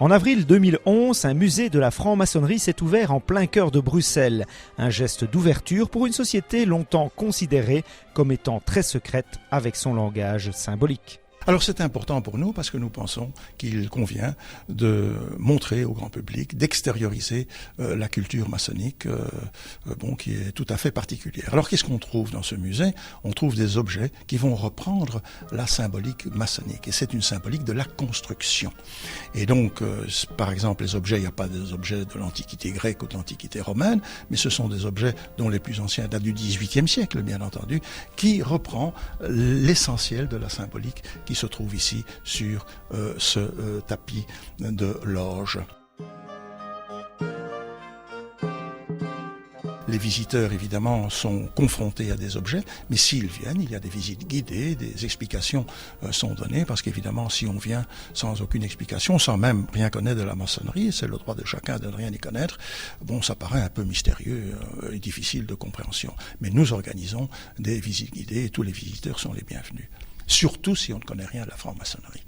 En avril 2011, un musée de la franc-maçonnerie s'est ouvert en plein cœur de Bruxelles. Un geste d'ouverture pour une société longtemps considérée comme étant très secrète avec son langage symbolique. Alors c'est important pour nous parce que nous pensons qu'il convient de montrer au grand public, d'extérioriser la culture maçonnique qui est tout à fait particulière. Alors qu'est-ce qu'on trouve dans ce musée? On trouve des objets qui vont reprendre la symbolique maçonnique et c'est une symbolique de la construction. Et donc par exemple les objets, il n'y a pas des objets de l'Antiquité grecque ou de l'Antiquité romaine, mais ce sont des objets dont les plus anciens datent du XVIIIe siècle bien entendu, qui reprend l'essentiel de la symbolique qui se trouve ici sur ce tapis de loge. Les visiteurs, évidemment, sont confrontés à des objets, mais s'ils viennent, il y a des visites guidées, des explications sont données, parce qu'évidemment, si on vient sans aucune explication, sans même rien connaître de la maçonnerie, c'est le droit de chacun de ne rien y connaître, ça paraît un peu mystérieux et difficile de compréhension. Mais nous organisons des visites guidées et tous les visiteurs sont les bienvenus. Surtout si on ne connaît rien de la franc-maçonnerie.